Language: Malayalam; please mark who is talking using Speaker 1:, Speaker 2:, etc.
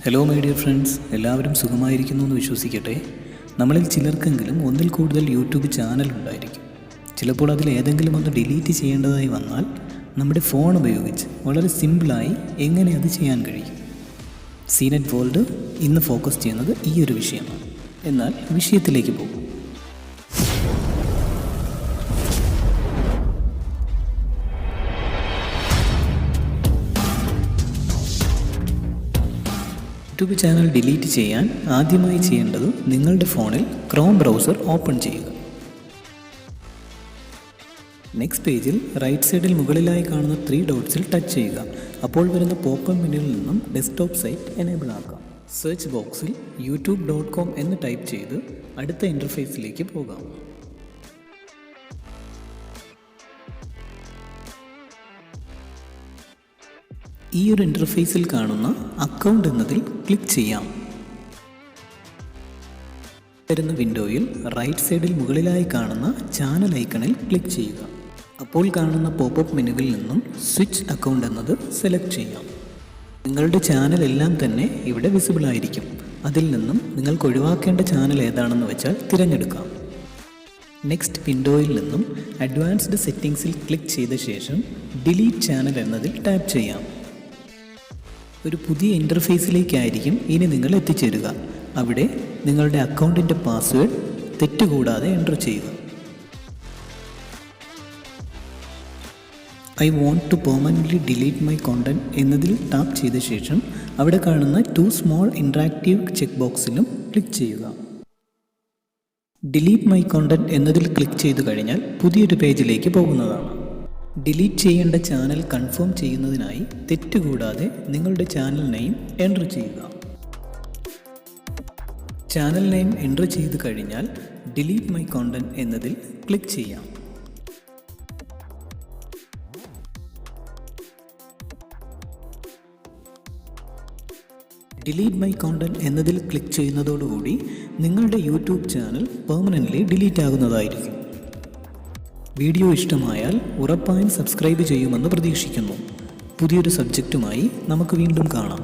Speaker 1: ഹലോ മൈ ഡിയർ ഫ്രണ്ട്സ്, എല്ലാവരും സുഖമായിരിക്കുന്നു എന്ന് വിശ്വസിക്കട്ടെ. നമ്മളിൽ ചിലർക്കെങ്കിലും ഒന്നിൽ കൂടുതൽ യൂട്യൂബ് ചാനൽ ഉണ്ടായിരിക്കും. ചിലപ്പോൾ അതിൽ ഏതെങ്കിലും ഒന്ന് ഡിലീറ്റ് ചെയ്യേണ്ടതായി വന്നാൽ നമ്മുടെ ഫോൺ ഉപയോഗിച്ച് വളരെ സിമ്പിളായി എങ്ങനെ അത് ചെയ്യാൻ കഴിയും. CNET വേൾഡ് ഇന്ന് ഫോക്കസ് ചെയ്യുന്നത് ഈ ഒരു വിഷയമാണ്. എന്നാൽ വിഷയത്തിലേക്ക് പോകും. യൂട്യൂബ് ചാനൽ ഡിലീറ്റ് ചെയ്യാൻ ആദ്യമായി ചെയ്യേണ്ടത് നിങ്ങളുടെ ഫോണിൽ ക്രോം ബ്രൗസർ ഓപ്പൺ ചെയ്യുക. നെക്സ്റ്റ് പേജിൽ റൈറ്റ് സൈഡിൽ മുകളിലായി കാണുന്ന 3 ഡോട്ട്സിൽ ടച്ച് ചെയ്യുക. അപ്പോൾ വരുന്ന പോപ്പപ്പ് മെനുവിൽ നിന്നും ഡെസ്ക്ടോപ്പ് സൈറ്റ് എനേബിൾ ആക്കാം. സെർച്ച് ബോക്സിൽ youtube.com എന്ന് ടൈപ്പ് ചെയ്ത് അടുത്ത ഇൻ്റർഫേസിലേക്ക് പോകാം. ഈ ഒരു ഇൻ്റർഫേസിൽ കാണുന്ന അക്കൗണ്ട് എന്നതിൽ ക്ലിക്ക് ചെയ്യാം. വരുന്ന വിൻഡോയിൽ റൈറ്റ് സൈഡിൽ മുകളിലായി കാണുന്ന ചാനൽ ഐക്കണിൽ ക്ലിക്ക് ചെയ്യുക. അപ്പോൾ കാണുന്ന പോപ്പപ്പ് മെനുവിൽ നിന്നും സ്വിച്ച് അക്കൗണ്ട് എന്നത് സെലക്ട് ചെയ്യാം. നിങ്ങളുടെ ചാനൽ എല്ലാം തന്നെ ഇവിടെ വിസിബിൾ ആയിരിക്കും. അതിൽ നിന്നും നിങ്ങൾക്ക് ഒഴിവാക്കേണ്ട ചാനൽ ഏതാണെന്ന് വെച്ചാൽ തിരഞ്ഞെടുക്കാം. നെക്സ്റ്റ് വിൻഡോയിൽ നിന്നും അഡ്വാൻസ്ഡ് സെറ്റിംഗ്സിൽ ക്ലിക്ക് ചെയ്ത ശേഷം ഡിലീറ്റ് ചാനൽ എന്നതിൽ ടാപ്പ് ചെയ്യാം. ഒരു പുതിയ ഇൻ്റർഫേസിലേക്കായിരിക്കും ഇനി നിങ്ങൾ എത്തിച്ചേരുക. അവിടെ നിങ്ങളുടെ അക്കൗണ്ടിൻ്റെ പാസ്വേഡ് തെറ്റുകൂടാതെ എൻ്റർ ചെയ്യുക. I want to permanently delete my content എന്നതിൽ ടാപ്പ് ചെയ്ത ശേഷം അവിടെ കാണുന്ന 2 സ്മോൾ ഇൻട്രാക്റ്റീവ് ചെക്ക് ബോക്സിലും ക്ലിക്ക് ചെയ്യുക. ഡിലീറ്റ് മൈ കോണ്ടന്റ് എന്നതിൽ ക്ലിക്ക് ചെയ്തു കഴിഞ്ഞാൽ പുതിയൊരു പേജിലേക്ക് പോകുന്നതാണ്. ഡിലീറ്റ് ചെയ്യേണ്ട ചാനൽ കൺഫേം ചെയ്യുന്നതിനായി തെറ്റുകൂടാതെ നിങ്ങളുടെ ചാനൽ നെയിം എൻ്റർ ചെയ്യുക. ചാനൽ നെയിം എൻ്റർ ചെയ്ത് കഴിഞ്ഞാൽ ഡിലീറ്റ് മൈ കോണ്ടന്റ് എന്നതിൽ ക്ലിക്ക് ചെയ്യാം. ഡിലീറ്റ് മൈ കോണ്ടന്റ് എന്നതിൽ ക്ലിക്ക് ചെയ്യുന്നതോടുകൂടി നിങ്ങളുടെ യൂട്യൂബ് ചാനൽ പെർമനൻ്റ്ലി ഡിലീറ്റ് ആകുന്നതായിരിക്കും. വീഡിയോ ഇഷ്ടമായാൽ ഉറപ്പായും സബ്സ്ക്രൈബ് ചെയ്യുമെന്ന് പ്രതീക്ഷിക്കുന്നു. പുതിയൊരു സബ്ജക്റ്റുമായി നമുക്ക് വീണ്ടും കാണാം.